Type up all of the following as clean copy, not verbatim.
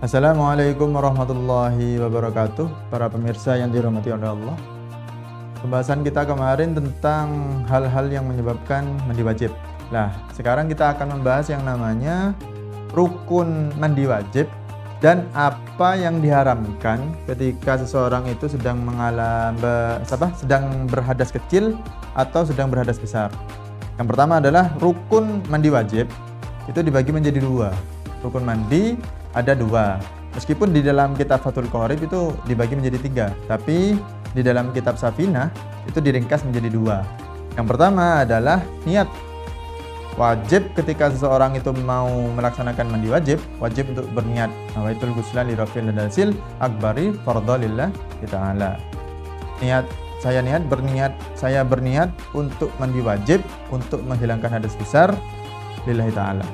Assalamualaikum warahmatullahi wabarakatuh. Para pemirsa yang dirahmati oleh Allah. Pembahasan kita kemarin tentang hal-hal yang menyebabkan mandi wajib. Nah, sekarang kita akan membahas yang namanya rukun mandi wajib dan apa yang diharamkan ketika seseorang itu sedang sedang berhadas kecil atau sedang berhadas besar. Yang pertama adalah rukun mandi wajib. Itu dibagi menjadi dua. Rukun mandi ada dua. Meskipun di dalam kitab Fathul Qorib itu dibagi menjadi tiga, tapi di dalam kitab Safinah itu diringkas menjadi dua. Yang pertama adalah niat. Wajib ketika seseorang itu mau melaksanakan mandi wajib untuk berniat. Nawaitul ghusla li rafil hadasil akbari fardhu lillahi ta'ala. Saya berniat untuk mandi wajib untuk menghilangkan hadas besar lillahi ta'ala.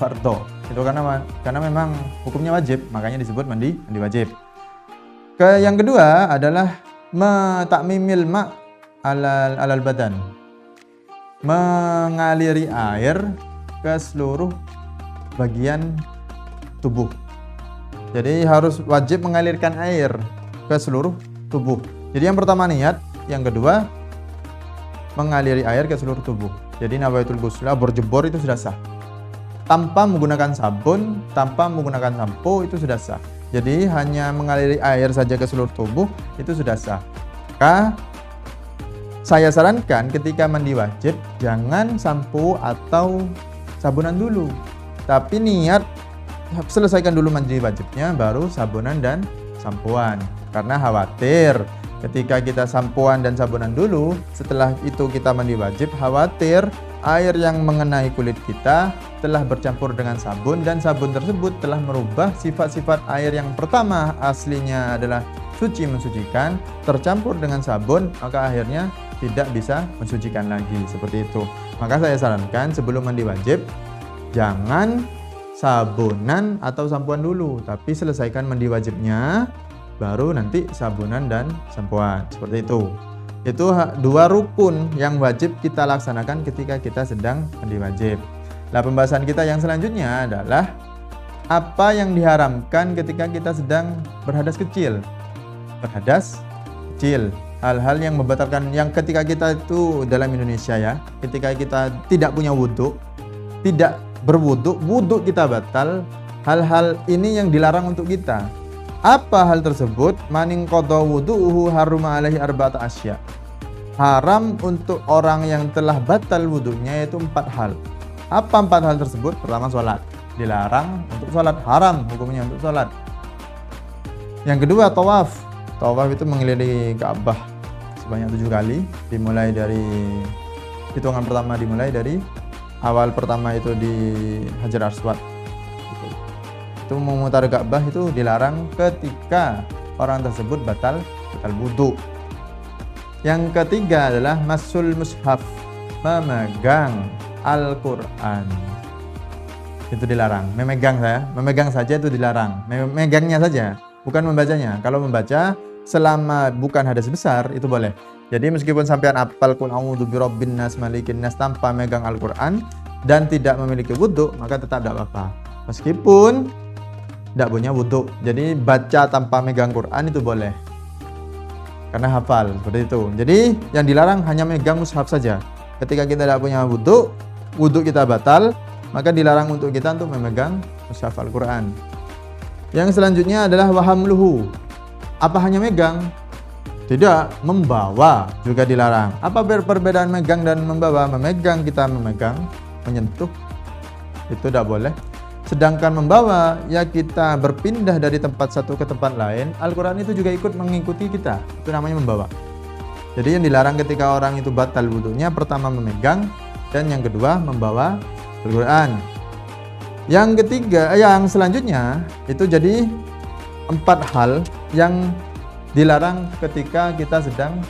Fardhu. Itu karena memang hukumnya wajib, makanya disebut mandi wajib. Yang kedua adalah takmimil ma' alal badan. Mengaliri air ke seluruh bagian tubuh. Jadi harus wajib mengalirkan air ke seluruh tubuh. Jadi yang pertama niat, yang kedua mengaliri air ke seluruh tubuh. Jadi nawaitul ghusla berjemur itu sudah sah. Tanpa menggunakan sabun, tanpa menggunakan sampo itu sudah sah. Jadi hanya mengaliri air saja ke seluruh tubuh itu sudah sah. Maka saya sarankan ketika mandi wajib jangan sampo atau sabunan dulu. Tapi niat selesaikan dulu mandi wajibnya baru sabunan dan sampoan. Karena khawatir ketika kita sampoan dan sabunan dulu, setelah itu kita mandi wajib, khawatir air yang mengenai kulit kita telah bercampur dengan sabun dan sabun tersebut telah merubah sifat-sifat air yang pertama aslinya adalah suci mensucikan, tercampur dengan sabun, maka akhirnya tidak bisa mensucikan lagi, seperti itu. Maka saya sarankan sebelum mandi wajib jangan sabunan atau sampoan dulu, tapi selesaikan mandi wajibnya baru nanti sabunan dan sampoan, seperti itu. Itu dua rukun yang wajib kita laksanakan ketika kita sedang mandi wajib. Nah, pembahasan kita yang selanjutnya adalah apa yang diharamkan ketika kita sedang berhadas kecil. Berhadas kecil, hal-hal yang membatalkan, yang ketika kita itu dalam Indonesia ya, ketika kita tidak punya wudhu, tidak berwudhu, wudhu kita batal. Hal-hal ini yang dilarang untuk kita. Apa hal tersebut? Maning qadha wudhu'uhu haruma alaihi arba'ata asya. Haram untuk orang yang telah batal wudhunya yaitu 4 hal. Apa 4 hal tersebut? Pertama, sholat. Dilarang untuk sholat, haram hukumnya untuk sholat. Yang kedua, tawaf. Tawaf itu mengelilingi Ka'bah sebanyak 7 kali. Dimulai dari hitungan pertama, dimulai dari awal pertama itu di Hajar Aswad. Itu memutar Ka'bah itu dilarang ketika orang tersebut batal wudhu. Yang ketiga adalah masul mushaf, memegang Al-Quran. Itu dilarang. Memegang saja itu dilarang. Memegangnya saja, bukan membacanya. Kalau membaca selama bukan hadas besar itu boleh. Jadi meskipun sampean apal qul a'udzu birabbin nas malikin nas tanpa megang Al-Quran dan tidak memiliki wudhu, maka tetap tidak apa-apa. Meskipun tidak punya wudhu. Jadi baca tanpa megang Quran itu boleh. Karena hafal, seperti itu. Jadi yang dilarang hanya megang mushaf saja. Ketika kita tidak punya wudhu kita batal, maka dilarang untuk kita untuk memegang mushaf Al-Quran. Yang selanjutnya adalah wahamluhu. Apa hanya megang? Tidak, membawa juga dilarang. Apa perbedaan megang dan membawa? Memegang kita memegang, menyentuh itu tidak boleh. Sedangkan membawa, ya kita berpindah dari tempat satu ke tempat lain, Al-Quran itu juga ikut mengikuti kita. Itu namanya membawa. Jadi yang dilarang ketika orang itu batal wudhunya, pertama memegang, dan yang kedua membawa Al-Quran. Yang ketiga, yang selanjutnya, itu jadi 4 hal yang dilarang ketika kita sedang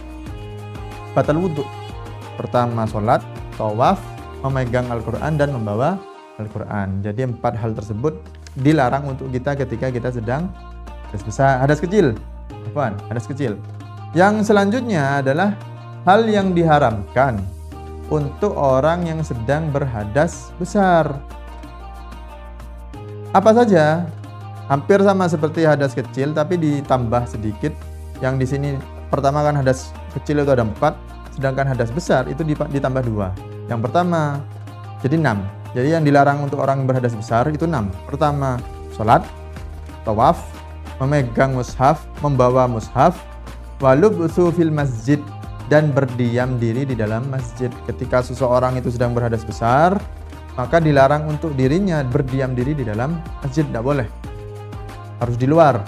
batal wudhu. Pertama sholat, tawaf, memegang Al-Quran, dan membawa Al-Quran. Jadi 4 hal tersebut dilarang untuk kita ketika kita sedang hadas kecil. Yang selanjutnya adalah hal yang diharamkan untuk orang yang sedang berhadas besar. Apa saja? Hampir sama seperti hadas kecil tapi ditambah sedikit. Yang di sini pertama kan hadas kecil itu ada 4, sedangkan hadas besar itu ditambah 2. Yang pertama jadi 6. Jadi yang dilarang untuk orang berhadas besar itu 6. Pertama, sholat, tawaf, memegang mushaf, membawa mushaf, walubthu fil masjid, dan berdiam diri di dalam masjid. Ketika seseorang itu sedang berhadas besar, maka dilarang untuk dirinya berdiam diri di dalam masjid, tidak boleh. Harus di luar.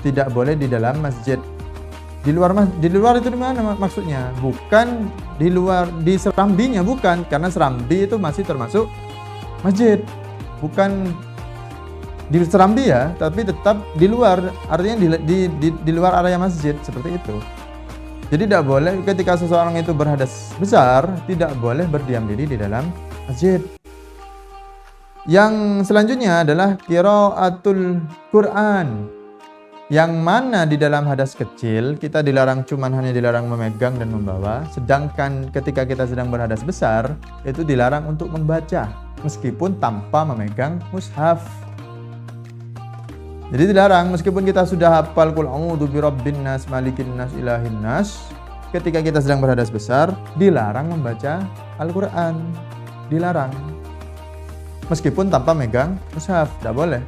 Tidak boleh di dalam masjid. Di luar itu di mana maksudnya? Bukan di luar, di serambinya bukan, karena serambi itu masih termasuk masjid. Bukan di serambi ya, tapi tetap di luar, artinya di luar area masjid, seperti itu. Jadi tidak boleh ketika seseorang itu berhadas besar, tidak boleh berdiam diri di dalam masjid. Yang selanjutnya adalah qiraatul Quran. Yang mana di dalam hadas kecil kita hanya dilarang memegang dan membawa, sedangkan ketika kita sedang berhadas besar itu dilarang untuk membaca meskipun tanpa memegang mushaf. Jadi dilarang meskipun kita sudah hafal qul a'udzu birabbin nas malikin nas ilahin nas, ketika kita sedang berhadas besar dilarang membaca Al-Qur'an. Dilarang. Meskipun tanpa megang mushaf, tidak boleh.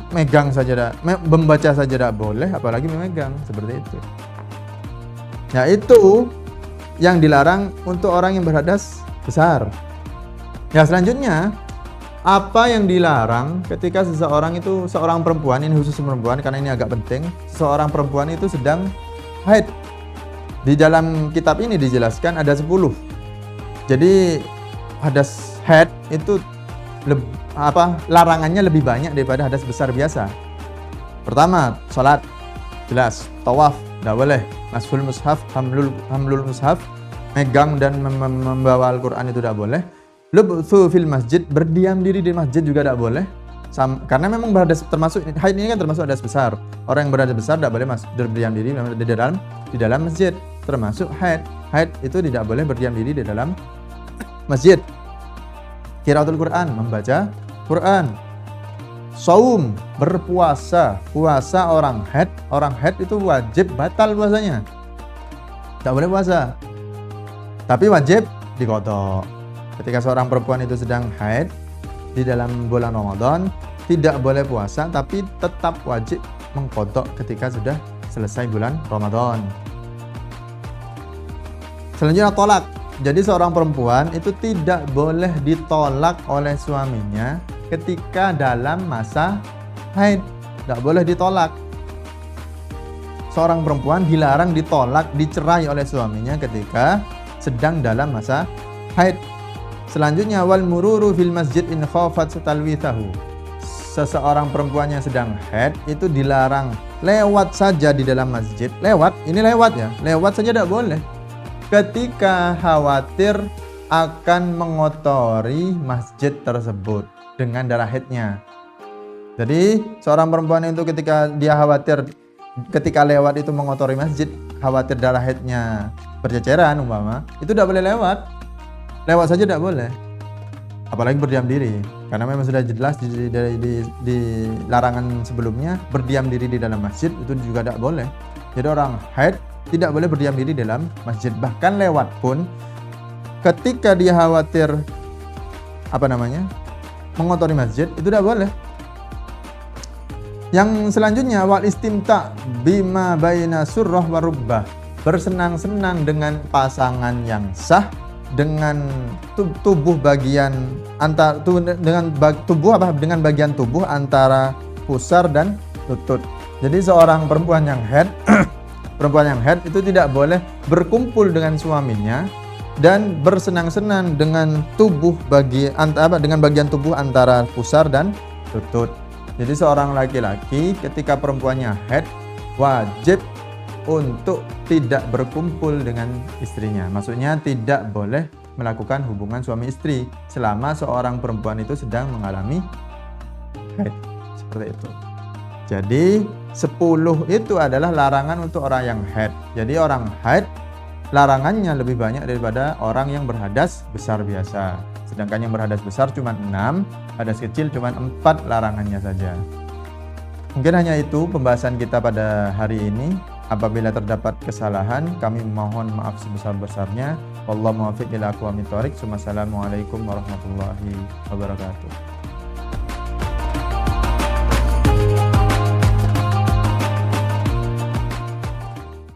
Megang saja membaca saja tidak boleh, apalagi memegang, seperti itu. Nah, itu yang dilarang untuk orang yang berhadas besar. Ya, selanjutnya apa yang dilarang ketika seorang perempuan, ini khusus perempuan karena ini agak penting, seorang perempuan itu sedang haid. Di dalam kitab ini dijelaskan ada 10. Jadi hadas haid itu larangannya lebih banyak daripada hadas besar biasa. Pertama, sholat, jelas. Tawaf, tidak boleh. Masful mushaf, hamlul mushaf, megang dan membawa Al-Quran itu tidak boleh. Lubthu fil masjid, berdiam diri di masjid juga tidak boleh. Karena memang berhadas termasuk, haid ini kan termasuk hadas besar. Orang yang berhadas besar tidak boleh berdiam diri di dalam masjid, termasuk haid. Haid itu tidak boleh berdiam diri di dalam masjid. Qiraatul Quran, membaca Quran. Saum, berpuasa. Puasa orang haid itu wajib batal puasanya. Tidak boleh puasa. Tapi wajib diqadha. Ketika seorang perempuan itu sedang haid di dalam bulan Ramadan, tidak boleh puasa tapi tetap wajib mengqadha ketika sudah selesai bulan Ramadan. Selanjutnya tolak. Jadi seorang perempuan itu tidak boleh ditolak oleh suaminya ketika dalam masa haid. Tidak boleh ditolak. Seorang perempuan dilarang ditolak, dicerai oleh suaminya ketika sedang dalam masa haid. Selanjutnya wal mururu fil masjid in khafat talwithahu. Seseorang perempuan yang sedang haid itu dilarang lewat saja di dalam masjid. Lewat ya. Lewat saja tidak boleh. Ketika khawatir akan mengotori masjid tersebut dengan darah haidnya. Jadi seorang perempuan itu ketika dia khawatir ketika lewat itu mengotori masjid, khawatir darah haidnya berceceran umpama, itu tidak boleh lewat. Lewat saja tidak boleh. Apalagi berdiam diri. Karena memang sudah jelas di larangan sebelumnya, berdiam diri di dalam masjid itu juga tidak boleh. Jadi orang haid tidak boleh berdiam diri dalam masjid. Bahkan lewat pun ketika dia khawatir mengotori masjid itu tidak boleh. Yang selanjutnya wal istimta bima baina surrah wa rubbah. Bersenang-senang dengan pasangan yang sah, dengan tubuh bagian dengan bagian tubuh antara pusar dan lutut. Jadi seorang perempuan yang haid itu tidak boleh berkumpul dengan suaminya dan bersenang-senang dengan dengan bagian tubuh antara pusar dan lutut. Jadi seorang laki-laki ketika perempuannya haid wajib untuk tidak berkumpul dengan istrinya. Maksudnya tidak boleh melakukan hubungan suami istri selama seorang perempuan itu sedang mengalami haid. Seperti itu. Jadi 10 itu adalah larangan untuk orang yang haid. Jadi orang haid larangannya lebih banyak daripada orang yang berhadas besar biasa. Sedangkan yang berhadas besar cuma 6, hadas kecil cuma 4 larangannya saja. Mungkin hanya itu pembahasan kita pada hari ini. Apabila terdapat kesalahan, kami mohon maaf sebesar-besarnya. Wallahu muwaffiq ila aqwamit thoriq. Wassalamualaikum warahmatullahi wabarakatuh.